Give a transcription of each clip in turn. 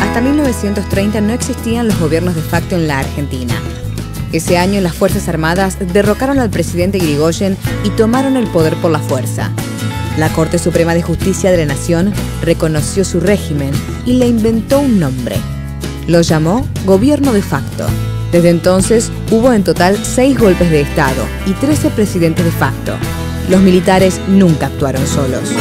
Hasta 1930 no existían los gobiernos de facto en la Argentina. Ese año las Fuerzas Armadas derrocaron al presidente Irigoyen y tomaron el poder por la fuerza. La Corte Suprema de Justicia de la Nación reconoció su régimen y le inventó un nombre. Lo llamó Gobierno de Facto. Desde entonces hubo en total 6 golpes de Estado y 13 presidentes de facto. Los militares nunca actuaron solos.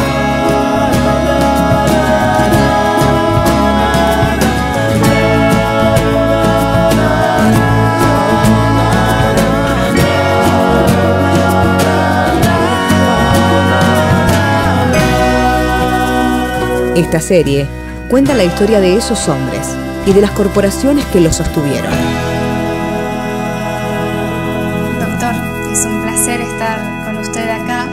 Esta serie cuenta la historia de esos hombres y de las corporaciones que los sostuvieron. Doctor, es un placer estar con usted acá.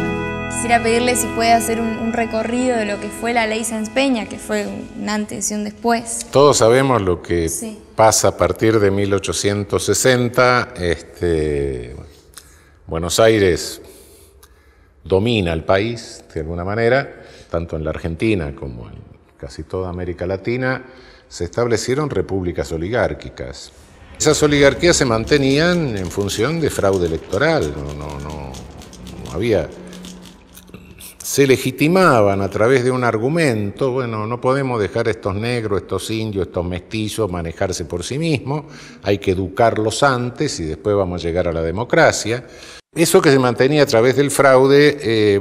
Quisiera pedirle si puede hacer un recorrido de lo que fue la Ley Sáenz Peña, que fue un antes y un después. Todos sabemos lo que pasa a partir de 1860. Buenos Aires domina el país, de alguna manera. Tanto en la Argentina como en casi toda América Latina, se establecieron repúblicas oligárquicas. Esas oligarquías se mantenían en función de fraude electoral, no había... Se legitimaban a través de un argumento, bueno, no podemos dejar a estos negros, estos indios, estos mestizos manejarse por sí mismos, hay que educarlos antes y después vamos a llegar a la democracia. Eso que se mantenía a través del fraude,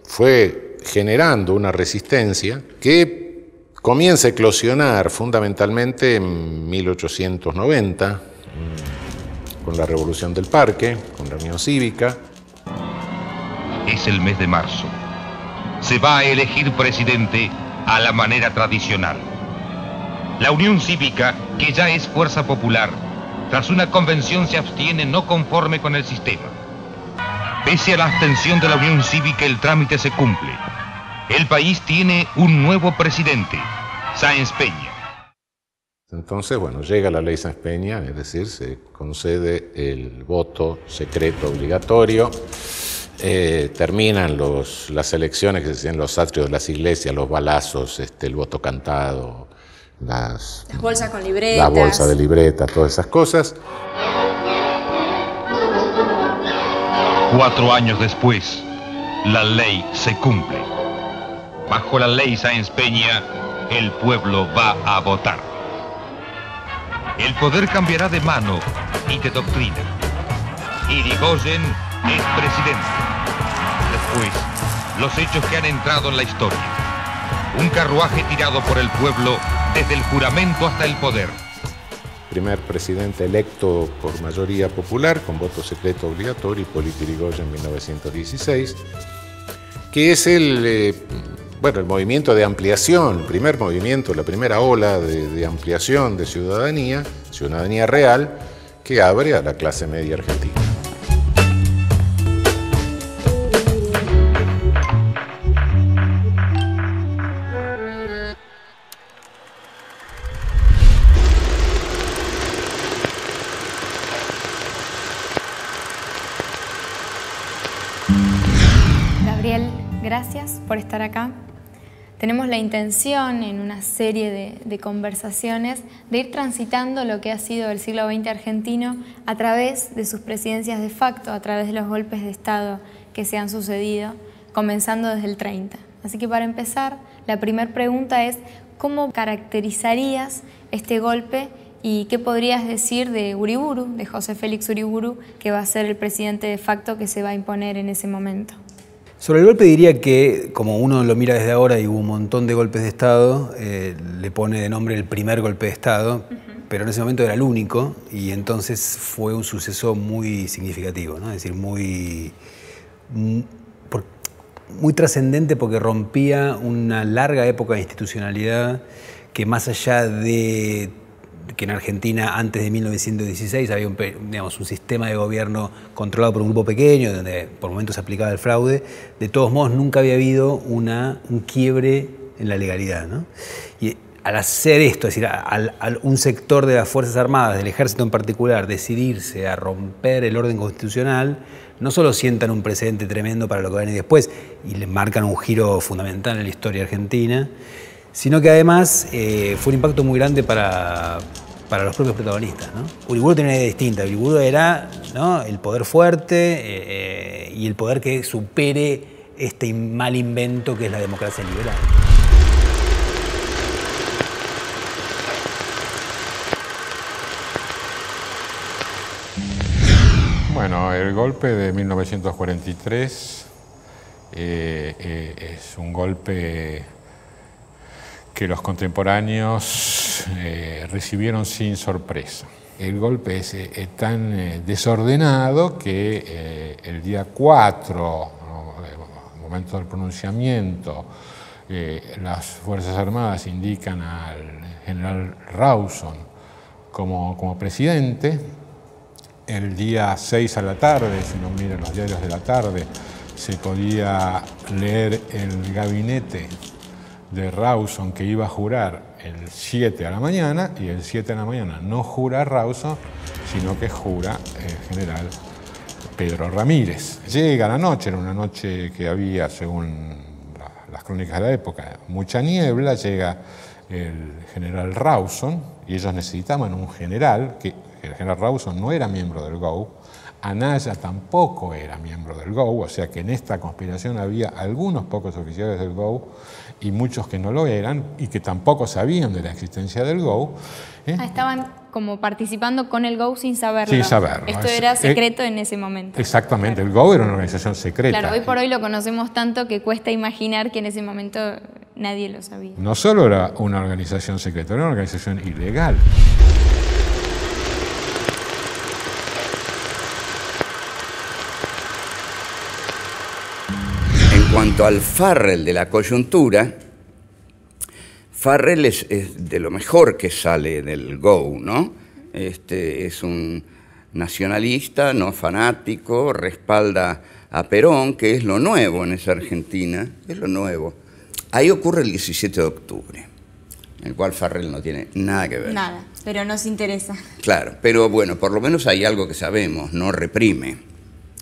fue generando una resistencia que comienza a eclosionar fundamentalmente en 1890, con la Revolución del Parque, con la Unión Cívica. Es el mes de marzo. Se va a elegir presidente a la manera tradicional. La Unión Cívica, que ya es fuerza popular, tras una convención se abstiene no conforme con el sistema. Pese a la abstención de la Unión Cívica, el trámite se cumple. El país tiene un nuevo presidente, Sáenz Peña. Entonces, llega la ley Sáenz Peña, es decir, se concede el voto secreto obligatorio, terminan las elecciones que se hacían en los atrios de las iglesias, los balazos, el voto cantado, las bolsas con libretas. La bolsa de libreta, todas esas cosas. 4 años después, la ley se cumple. Bajo la ley Sáenz Peña, el pueblo va a votar. El poder cambiará de mano y de doctrina. Irigoyen es presidente. Después, los hechos que han entrado en la historia. Un carruaje tirado por el pueblo desde el juramento hasta el poder. Primer presidente electo por mayoría popular, con voto secreto obligatorio, Hipólito Yrigoyen en 1916, que es el movimiento de ampliación, el primer movimiento, la primera ola de ampliación de ciudadanía real, que abre a la clase media argentina. Gabriel, gracias por estar acá. Tenemos la intención en una serie de conversaciones de ir transitando lo que ha sido el siglo XX argentino a través de sus presidencias de facto, a través de los golpes de Estado que se han sucedido, comenzando desde el 30. Así que para empezar, la primera pregunta es, ¿cómo caracterizarías este golpe ¿Y qué podrías decir de Uriburu, de José Félix Uriburu, que va a ser el presidente de facto que se va a imponer en ese momento? Sobre el golpe diría que, como uno lo mira desde ahora y hubo un montón de golpes de Estado, le pone de nombre el primer golpe de Estado, pero en ese momento era el único y entonces fue un suceso muy significativo, ¿no? Es decir, muy trascendente porque rompía una larga época de institucionalidad que, más allá de que en Argentina antes de 1916 había un sistema de gobierno controlado por un grupo pequeño, donde por momentos se aplicaba el fraude, de todos modos nunca había habido un quiebre en la legalidad, ¿no? Y al hacer esto, es decir, al un sector de las Fuerzas Armadas, del Ejército en particular, decidirse a romper el orden constitucional, no solo sientan un precedente tremendo para lo que viene después y le marcan un giro fundamental en la historia argentina, sino que además fue un impacto muy grande para los propios protagonistas, ¿no? Uriburu tenía una idea distinta. Uriburu era, ¿no?, el poder fuerte y el poder que supere este mal invento que es la democracia liberal. Bueno, el golpe de 1943 es un golpe que los contemporáneos recibieron sin sorpresa. El golpe es tan desordenado que el día 4, momento del pronunciamiento, las Fuerzas Armadas indican al general Rawson como presidente. El día 6 a la tarde, si uno mira los diarios de la tarde, se podía leer el gabinete de Rawson que iba a jurar el 7 a la mañana, y el 7 a la mañana no jura Rawson, sino que jura el general Pedro Ramírez. Llega la noche, era una noche que había, según las crónicas de la época, mucha niebla, llega el general Rawson, y ellos necesitaban un general, que el general Rawson no era miembro del GO, Anaya tampoco era miembro del GO, o sea que en esta conspiración había algunos pocos oficiales del GO y muchos que no lo eran y que tampoco sabían de la existencia del GO. Estaban como participando con el GO sin saberlo. Sin saberlo. Esto era secreto en ese momento. Exactamente, claro. El GO era una organización secreta. Claro, hoy por hoy lo conocemos tanto que cuesta imaginar que en ese momento nadie lo sabía. No solo era una organización secreta, era una organización ilegal. En cuanto al Farrell de la coyuntura, Farrell es de lo mejor que sale del GO, ¿no? Es un nacionalista, no fanático, respalda a Perón, que es lo nuevo en esa Argentina, es lo nuevo. Ahí ocurre el 17 de octubre, en el cual Farrell no tiene nada que ver. Nada, pero nos interesa. Claro, pero bueno, por lo menos hay algo que sabemos, no reprime.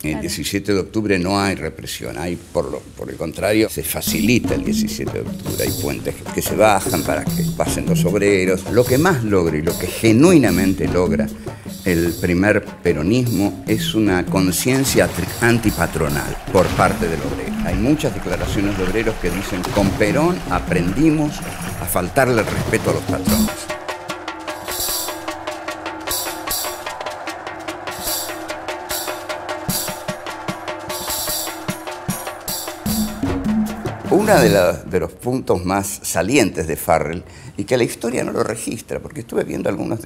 El 17 de octubre no hay represión, hay por el contrario, se facilita el 17 de octubre, hay puentes que se bajan para que pasen los obreros. Lo que más logra y lo que genuinamente logra el primer peronismo es una conciencia antipatronal por parte del obrero. Hay muchas declaraciones de obreros que dicen: con Perón aprendimos a faltarle el respeto a los patrones. Uno de los puntos más salientes de Farrell, y que la historia no lo registra, porque estuve viendo algunos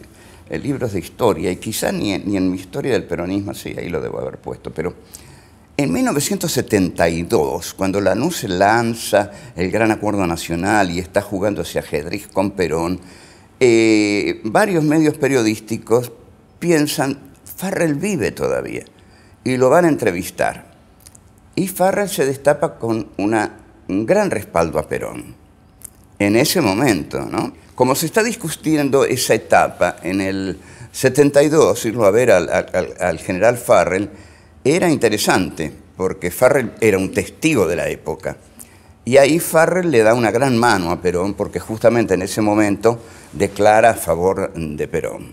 libros de historia, y quizá ni en mi historia del peronismo, sí, ahí lo debo haber puesto, pero en 1972, cuando Lanús lanza el Gran Acuerdo Nacional y está jugando ese ajedrez con Perón, varios medios periodísticos piensan: Farrell vive todavía, y lo van a entrevistar. Y Farrell se destapa con un gran respaldo a Perón en ese momento, ¿no? Como se está discutiendo esa etapa en el 72, irlo a ver al general Farrell era interesante, porque Farrell era un testigo de la época. Y ahí Farrell le da una gran mano a Perón, porque justamente en ese momento declara a favor de Perón.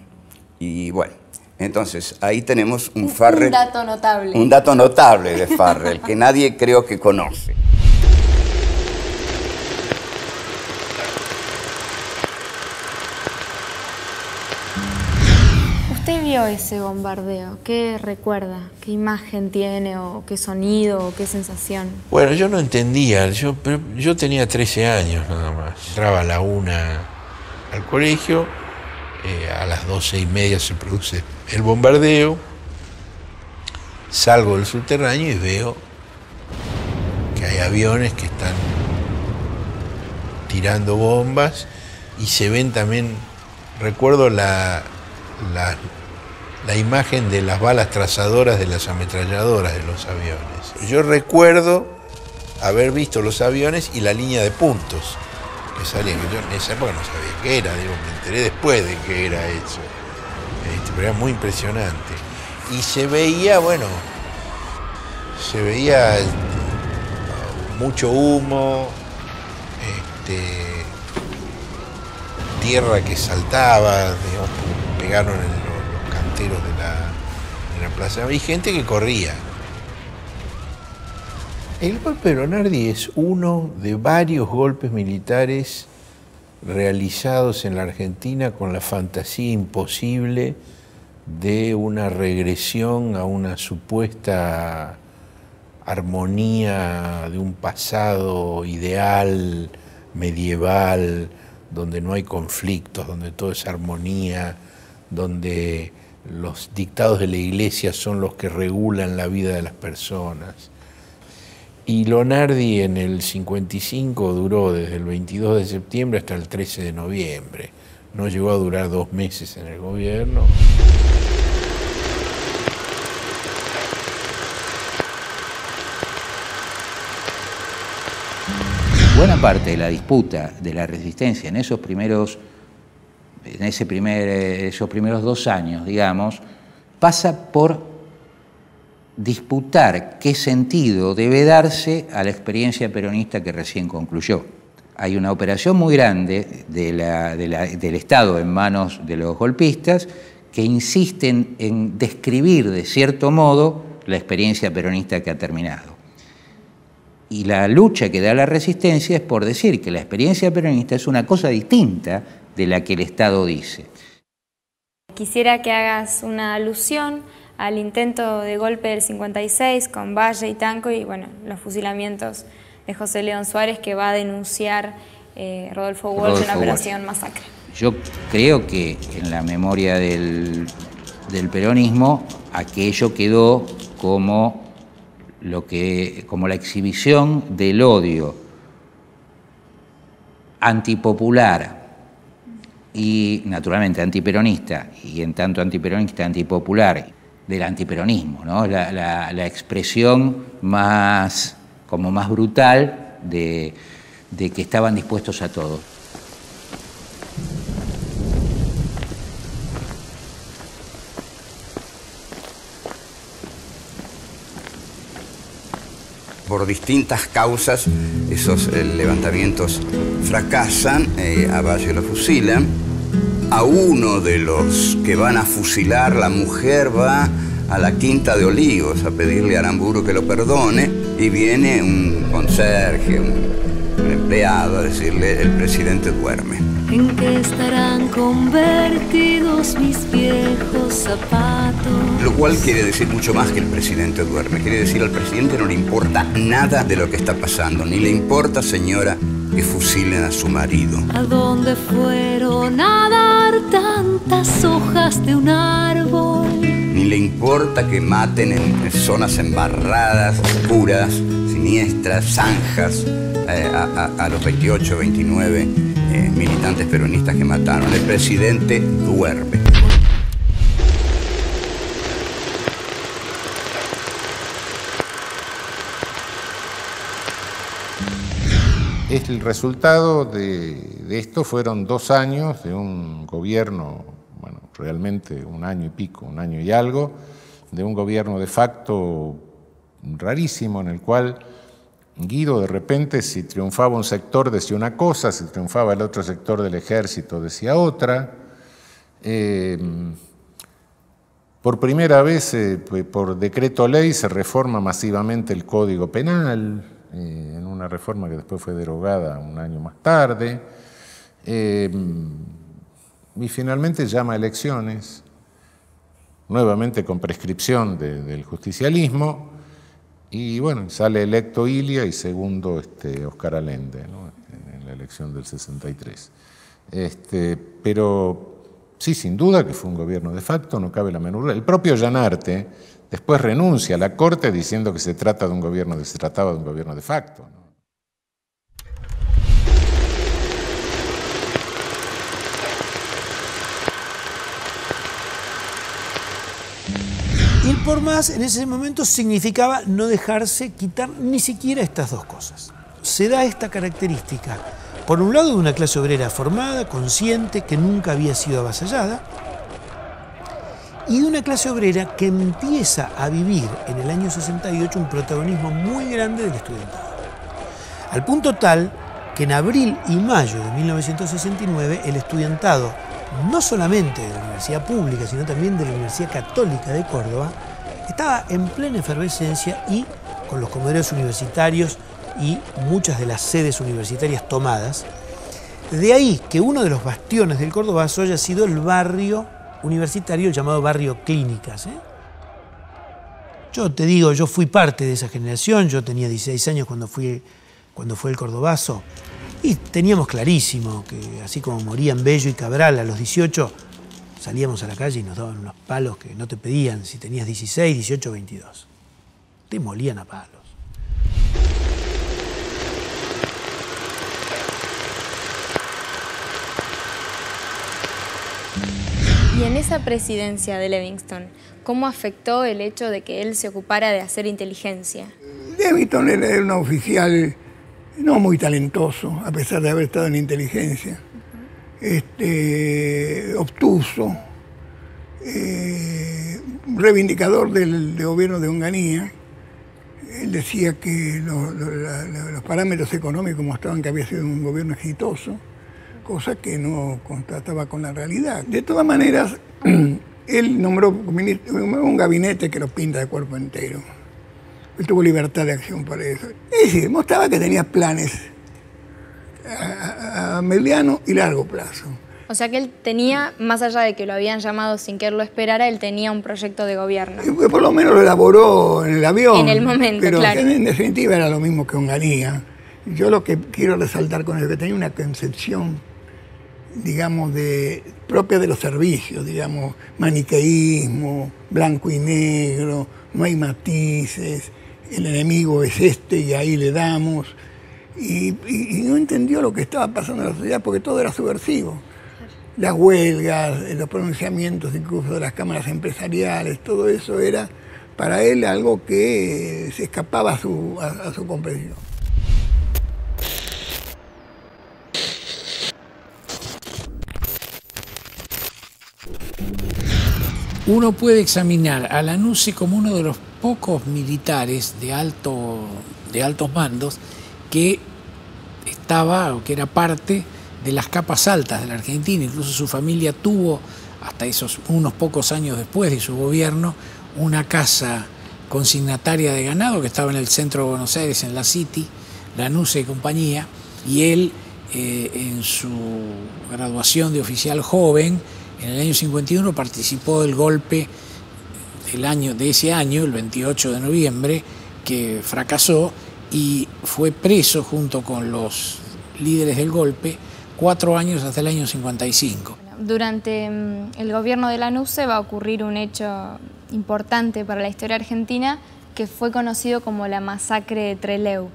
Y bueno, entonces ahí tenemos un Farrell... Un dato notable. Un dato notable de Farrell, que nadie creo que conoce. usted vio ese bombardeo, ¿qué recuerda? ¿Qué imagen tiene, o qué sonido, o qué sensación? Bueno, yo no entendía, pero yo tenía 13 años nada más. Entraba a la 1 al colegio, a las 12:30 se produce el bombardeo, salgo del subterráneo y veo que hay aviones que están tirando bombas y se ven también, recuerdo la imagen de las balas trazadoras de las ametralladoras de los aviones. Yo recuerdo haber visto los aviones y la línea de puntos que salían, que yo en esa época no sabía qué era, digo, me enteré después de qué era eso, pero era muy impresionante. Y se veía, bueno, mucho humo, tierra que saltaba, digamos, pegaron en los canteros de la plaza, y gente que corría. El golpe de Lonardi es uno de varios golpes militares realizados en la Argentina con la fantasía imposible de una regresión a una supuesta armonía de un pasado ideal, medieval, donde no hay conflictos, donde todo es armonía, donde los dictados de la Iglesia son los que regulan la vida de las personas. Y Lonardi en el 55 duró desde el 22 de septiembre hasta el 13 de noviembre. No llegó a durar 2 meses en el gobierno. Buena parte de la disputa de la resistencia en esos primeros 2 años, digamos, pasa por disputar qué sentido debe darse a la experiencia peronista que recién concluyó. Hay una operación muy grande del Estado en manos de los golpistas que insisten en describir de cierto modo la experiencia peronista que ha terminado. Y la lucha que da la resistencia es por decir que la experiencia peronista es una cosa distinta de la que el Estado dice. Quisiera que hagas una alusión al intento de golpe del 56 con Valle y Tanco y bueno, los fusilamientos de José León Suárez que va a denunciar Rodolfo Walsh en la Operación Masacre. Yo creo que en la memoria del peronismo aquello quedó como la exhibición del odio antipopular y naturalmente antiperonista, y en tanto antiperonista, antipopular, del antiperonismo, ¿no? La expresión más brutal de que estaban dispuestos a todo. Por distintas causas, esos levantamientos fracasan, a Valle lo fusilan. A uno de los que van a fusilar, la mujer va a la Quinta de Olivos a pedirle a Aramburu que lo perdone y viene un conserje, un empleado a decirle: el presidente duerme. ¿En qué estarán convertidos mis viejos zapatos? Lo cual quiere decir mucho más que el presidente duerme. Quiere decir al presidente no le importa nada de lo que está pasando. Ni le importa, señora, que fusilen a su marido. ¿A dónde fueron a dar tantas hojas de un árbol? Ni le importa que maten en zonas embarradas, oscuras, siniestras, zanjas, a los 28, 29 militantes peronistas que mataron. El presidente duerme. El resultado de esto fueron 2 años de un gobierno, bueno, realmente 1 año y pico, 1 año y algo, de un gobierno de facto rarísimo en el cual Guido de repente, si triunfaba un sector decía una cosa, si triunfaba el otro sector del ejército decía otra. Por primera vez, por decreto ley, se reforma masivamente el Código Penal, en una reforma que después fue derogada 1 año más tarde, y finalmente llama a elecciones nuevamente con prescripción del justicialismo, y bueno, sale electo Ilia y segundo Oscar Allende, ¿no?, en la elección del 63. Pero sí, sin duda que fue un gobierno de facto, no cabe la menor duda. El propio Gianarte después renuncia a la Corte diciendo que se trataba de un gobierno de facto, ¿no? Ir por más en ese momento significaba no dejarse quitar ni siquiera estas dos cosas. Se da esta característica, por un lado, de una clase obrera formada, consciente, que nunca había sido avasallada, y de una clase obrera que empieza a vivir en el año 68 un protagonismo muy grande del estudiantado. Al punto tal que en abril y mayo de 1969 el estudiantado, no solamente de la Universidad Pública, sino también de la Universidad Católica de Córdoba, estaba en plena efervescencia y con los comedores universitarios y muchas de las sedes universitarias tomadas. De ahí que uno de los bastiones del Cordobazo haya sido el barrio universitario, el llamado barrio Clínicas. Yo te digo, yo fui parte de esa generación, yo tenía 16 años cuando fue el Cordobazo, y teníamos clarísimo que así como morían Bello y Cabral a los 18, salíamos a la calle y nos daban unos palos que no te pedían si tenías 16, 18, 22. Te molían a palos. Y en esa presidencia de Livingston, ¿cómo afectó el hecho de que él se ocupara de hacer inteligencia? Livingston era un oficial no muy talentoso, a pesar de haber estado en inteligencia. Obtuso, reivindicador del gobierno de Onganía. Él decía que los parámetros económicos mostraban que había sido un gobierno exitoso, cosa que no contrastaba con la realidad. De todas maneras, él nombró un gabinete que lo pinta de cuerpo entero. Él tuvo libertad de acción para eso. Es decir, mostraba que tenía planes a mediano y largo plazo. O sea que él tenía, más allá de que lo habían llamado sin que él lo esperara, él tenía un proyecto de gobierno. Por lo menos lo elaboró en el avión. En el momento, pero claro. En definitiva era lo mismo que Onganía. Yo lo que quiero resaltar con él es que tenía una concepción, digamos, propia de los servicios, digamos, maniqueísmo, blanco y negro, no hay matices, el enemigo es este y ahí le damos. Y no entendió lo que estaba pasando en la sociedad porque todo era subversivo. Las huelgas, los pronunciamientos incluso de las cámaras empresariales, todo eso era para él algo que se escapaba a su comprensión. Uno puede examinar a Lanusse como uno de los pocos militares de altos mandos que era parte de las capas altas de la Argentina. Incluso su familia tuvo, hasta unos pocos años después de su gobierno, una casa consignataria de ganado que estaba en el centro de Buenos Aires, en la City, Lanusse y compañía, y él en su graduación de oficial joven, en el año 51 participó del golpe de ese año, el 28 de noviembre, que fracasó y fue preso junto con los líderes del golpe 4 años hasta el año 55. Durante el gobierno de Lanusse va a ocurrir un hecho importante para la historia argentina que fue conocido como la masacre de Trelew.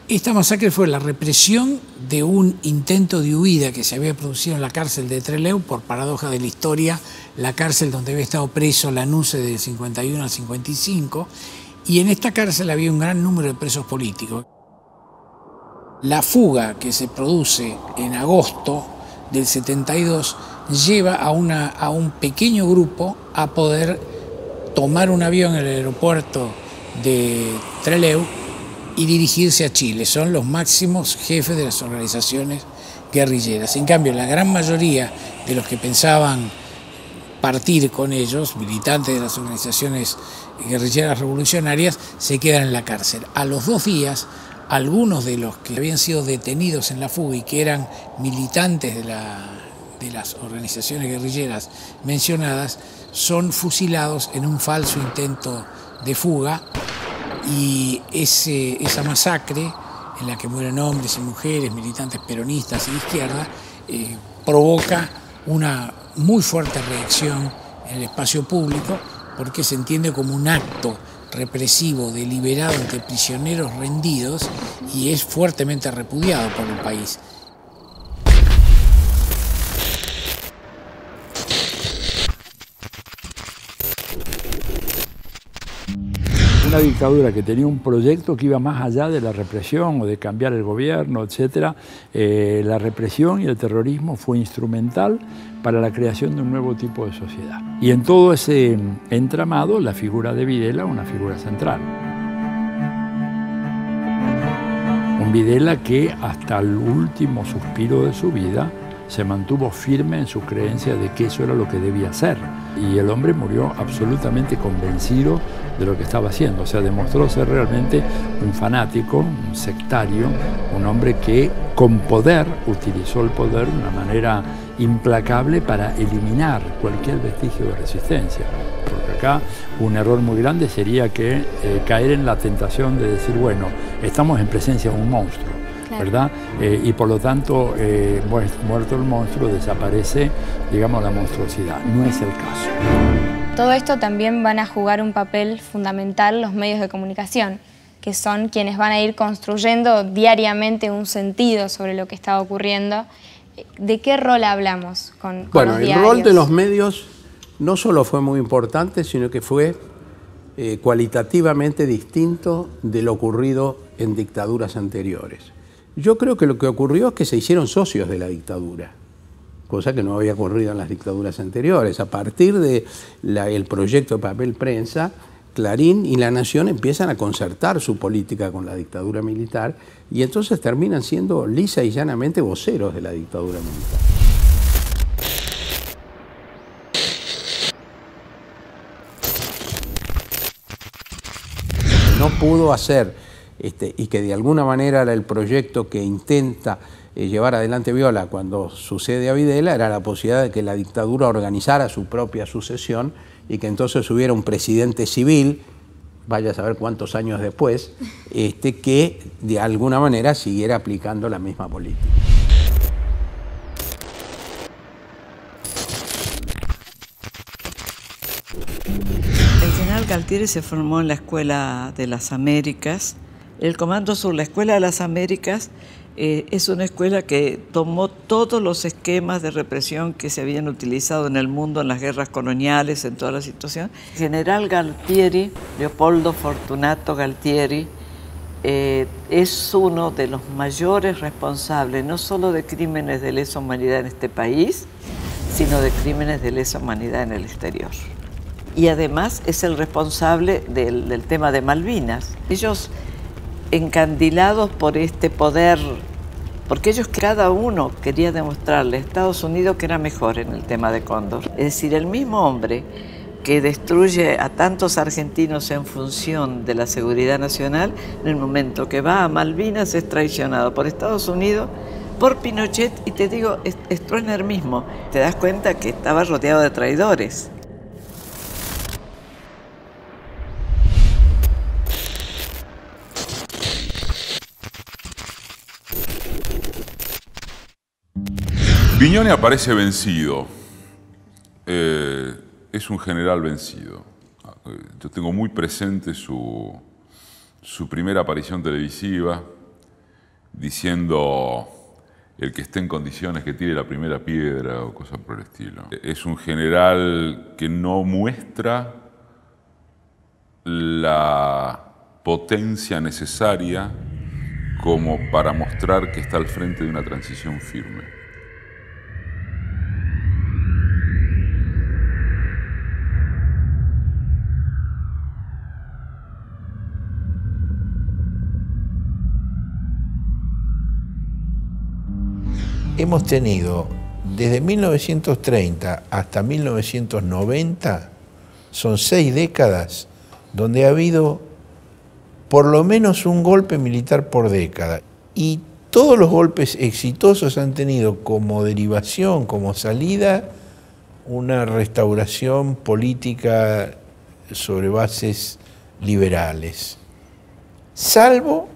Esta masacre fue la represión de un intento de huida que se había producido en la cárcel de Trelew, por paradoja de la historia, la cárcel donde había estado preso Lanusse del 51 al 55, y en esta cárcel había un gran número de presos políticos. La fuga que se produce en agosto del 72 lleva a un pequeño grupo a poder tomar un avión en el aeropuerto de Trelew y dirigirse a Chile. Son los máximos jefes de las organizaciones guerrilleras. En cambio, la gran mayoría de los que pensaban partir con ellos, militantes de las organizaciones guerrilleras revolucionarias, se quedan en la cárcel. A los 2 días, algunos de los que habían sido detenidos en la fuga y que eran militantes de de las organizaciones guerrilleras mencionadas son fusilados en un falso intento de fuga, y esa masacre en la que mueren hombres y mujeres, militantes peronistas y de izquierda, provoca una muy fuerte reacción en el espacio público, porque se entiende como un acto represivo deliberado ante prisioneros rendidos y es fuertemente repudiado por el país. Una dictadura que tenía un proyecto que iba más allá de la represión o de cambiar el gobierno, etc. La represión y el terrorismo fue instrumental para la creación de un nuevo tipo de sociedad. Y en todo ese entramado, la figura de Videla, una figura central. Un Videla que hasta el último suspiro de su vida se mantuvo firme en su creencia de que eso era lo que debía hacer. Y el hombre murió absolutamente convencido de lo que estaba haciendo. O sea, demostró ser realmente un fanático, un sectario, un hombre que con poder utilizó el poder de una manera implacable para eliminar cualquier vestigio de resistencia. Porque acá un error muy grande sería que caer en la tentación de decir, bueno, estamos en presencia de un monstruo, ¿verdad? Y por lo tanto, muerto el monstruo, desaparece, digamos, la monstruosidad. No es el caso. Todo esto también van a jugar un papel fundamental los medios de comunicación, que son quienes van a ir construyendo diariamente un sentido sobre lo que está ocurriendo. ¿De qué rol hablamos con los diarios? Bueno, el rol de los medios no solo fue muy importante, sino que fue cualitativamente distinto de lo ocurrido en dictaduras anteriores. Yo creo que lo que ocurrió es que se hicieron socios de la dictadura, cosa que no había ocurrido en las dictaduras anteriores. A partir del proyecto de papel prensa, Clarín y La Nación empiezan a concertar su política con la dictadura militar y entonces terminan siendo lisa y llanamente voceros de la dictadura militar. No pudo hacer, y que de alguna manera era el proyecto que intenta llevar adelante Viola cuando sucede a Videla, era la posibilidad de que la dictadura organizara su propia sucesión y que entonces hubiera un presidente civil, vaya a saber cuántos años después, que de alguna manera siguiera aplicando la misma política. El general Galtieri se formó en la Escuela de las Américas. El Comando Sur, la Escuela de las Américas, es una escuela que tomó todos los esquemas de represión que se habían utilizado en el mundo, en las guerras coloniales, en toda la situación. El general Galtieri, Leopoldo Fortunato Galtieri, es uno de los mayores responsables, no solo de crímenes de lesa humanidad en este país, sino de crímenes de lesa humanidad en el exterior. Y además es el responsable del tema de Malvinas. Ellos, encandilados por este poder, porque ellos cada uno quería demostrarle a Estados Unidos que era mejor en el tema de Cóndor. Es decir, el mismo hombre que destruye a tantos argentinos en función de la seguridad nacional, en el momento que va a Malvinas es traicionado por Estados Unidos, por Pinochet, y te digo, Stroessner mismo, te das cuenta que estaba rodeado de traidores. Viñone aparece vencido, es un general vencido. Yo tengo muy presente su primera aparición televisiva diciendo el que esté en condiciones que tire la primera piedra o cosas por el estilo. Es un general que no muestra la potencia necesaria como para mostrar que está al frente de una transición firme. Hemos tenido desde 1930 hasta 1990, son 6 décadas, donde ha habido por lo menos un golpe militar por década. Y todos los golpes exitosos han tenido como derivación, como salida, una restauración política sobre bases liberales, salvo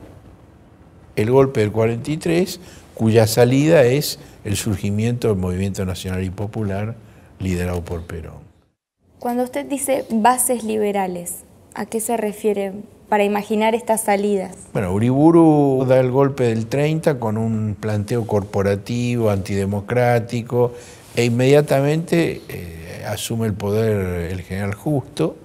el golpe del 43, cuya salida es el surgimiento del Movimiento Nacional y Popular liderado por Perón. Cuando usted dice bases liberales, ¿a qué se refiere para imaginar estas salidas? Bueno, Uriburu da el golpe del 30 con un planteo corporativo, antidemocrático, e inmediatamente asume el poder el general Justo,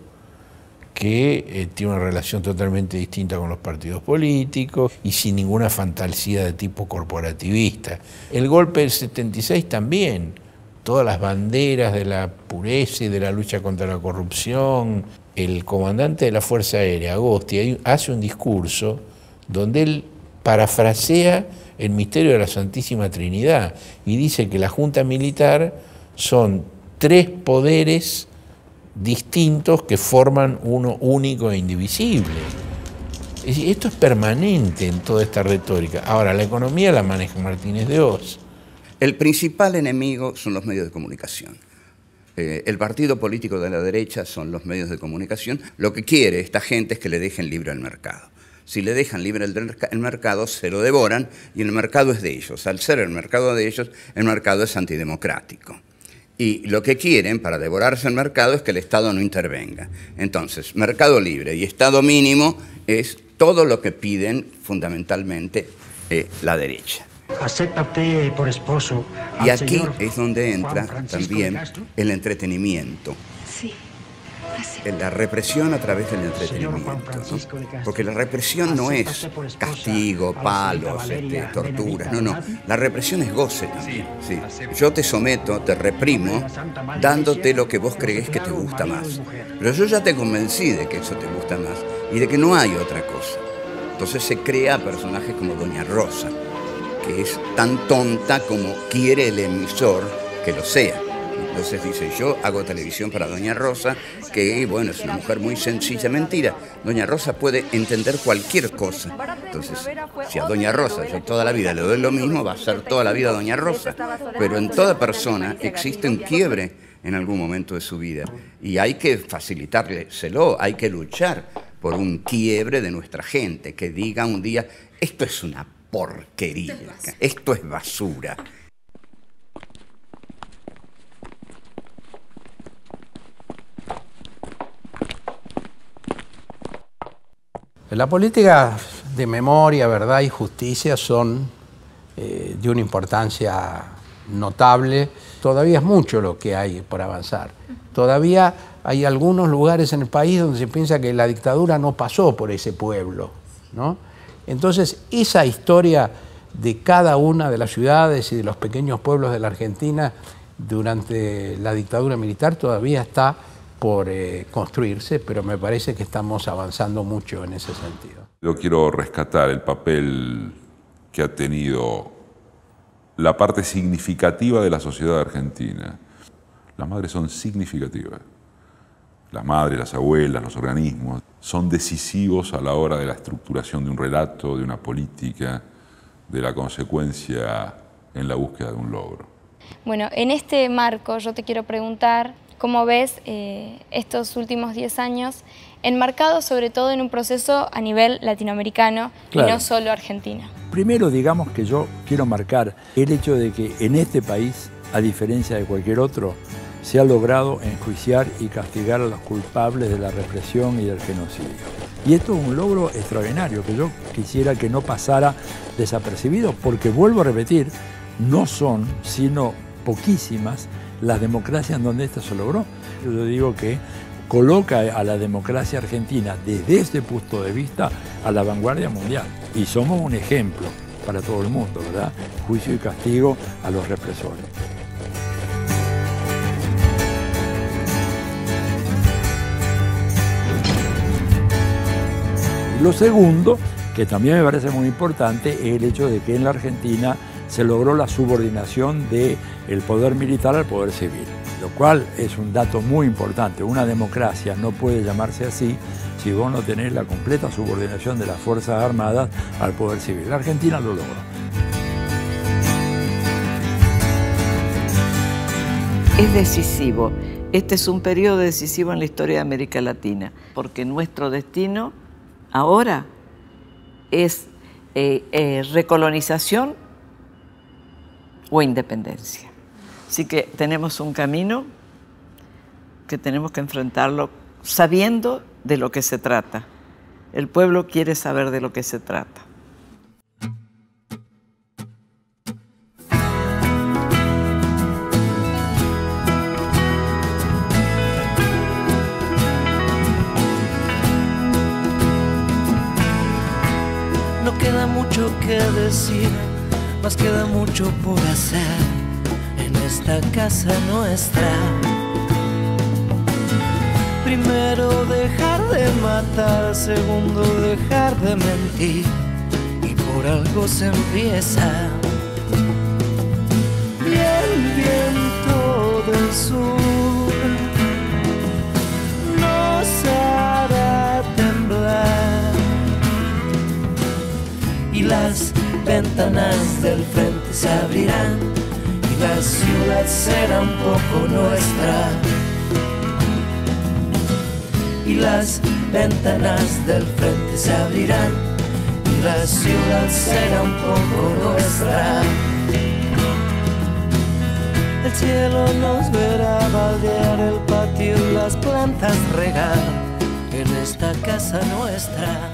que tiene una relación totalmente distinta con los partidos políticos y sin ninguna fantasía de tipo corporativista. El golpe del 76 también, todas las banderas de la pureza y de la lucha contra la corrupción. El comandante de la Fuerza Aérea, Agosti, hace un discurso donde él parafrasea el misterio de la Santísima Trinidad y dice que la Junta Militar son 3 poderes distintos que forman uno único e indivisible. Es decir, esto es permanente en toda esta retórica. Ahora, la economía la maneja Martínez de Oz. El principal enemigo son los medios de comunicación. El partido político de la derecha son los medios de comunicación. Lo que quiere esta gente es que le dejen libre al mercado. Si le dejan libre el mercado, se lo devoran y el mercado es de ellos. Al ser el mercado de ellos, el mercado es antidemocrático. Y lo que quieren para devorarse el mercado es que el Estado no intervenga. Entonces, mercado libre y Estado mínimo es todo lo que piden fundamentalmente la derecha. ¿Acepta usted por esposo al Y aquí señor es donde entra Juan Francisco también de Castro? el entretenimiento. Sí. La represión a través del entretenimiento, ¿no? Porque la represión no es castigo, palos, torturas, no. La represión es goce también. Sí. Yo te someto, te reprimo, dándote lo que vos creés que te gusta más. Pero yo ya te convencí de que eso te gusta más y de que no hay otra cosa. Entonces se crea personajes como Doña Rosa, que es tan tonta como quiere el emisor que lo sea. Entonces dice, yo hago televisión para Doña Rosa, que bueno, es una mujer muy sencilla. Mentira, Doña Rosa puede entender cualquier cosa. Entonces, si a Doña Rosa yo toda la vida le doy lo mismo, va a ser toda la vida Doña Rosa. Pero en toda persona existe un quiebre en algún momento de su vida. Y hay que facilitárselo, hay que luchar por un quiebre de nuestra gente, que diga un día, esto es una porquería, esto es basura. La política de memoria, verdad y justicia son de una importancia notable. Todavía es mucho lo que hay por avanzar. Todavía hay algunos lugares en el país donde se piensa que la dictadura no pasó por ese pueblo, ¿no? Entonces, esa historia de cada una de las ciudades y de los pequeños pueblos de la Argentina durante la dictadura militar todavía está por construirse, pero me parece que estamos avanzando mucho en ese sentido. Yo quiero rescatar el papel que ha tenido la parte significativa de la sociedad argentina. Las madres son significativas. Las madres, las abuelas, los organismos son decisivos a la hora de la estructuración de un relato, de una política, de la consecuencia en la búsqueda de un logro. Bueno, en este marco yo te quiero preguntar cómo ves estos últimos 10 años enmarcados sobre todo en un proceso a nivel latinoamericano Claro. y no solo Argentina. Primero, digamos que yo quiero marcar el hecho de que en este país, a diferencia de cualquier otro, se ha logrado enjuiciar y castigar a los culpables de la represión y del genocidio. Y esto es un logro extraordinario que yo quisiera que no pasara desapercibido, porque vuelvo a repetir, no son sino poquísimas las democracias en donde esto se logró. Yo digo que coloca a la democracia argentina desde ese punto de vista a la vanguardia mundial. Y somos un ejemplo para todo el mundo, ¿verdad? Juicio y castigo a los represores. Lo segundo, que también me parece muy importante, es el hecho de que en la Argentina se logró la subordinación del poder militar al poder civil, lo cual es un dato muy importante. Una democracia no puede llamarse así si vos no tenés la completa subordinación de las Fuerzas Armadas al poder civil. La Argentina lo logró. es decisivo. Este es un periodo decisivo en la historia de América Latina, porque nuestro destino ahora es recolonización o independencia. Así que tenemos un camino que tenemos que enfrentarlo sabiendo de lo que se trata. El pueblo quiere saber de lo que se trata. No queda mucho que decir, mas queda mucho por hacer en esta casa nuestra. Primero dejar de matar, segundo dejar de mentir, y por algo se empieza. Y el viento del sur nos hará temblar, y las ventanas del frente se abrirán, y la ciudad será un poco nuestra. Y las ventanas del frente se abrirán, y la ciudad será un poco nuestra. El cielo nos verá baldear, el patio y las plantas regar en esta casa nuestra.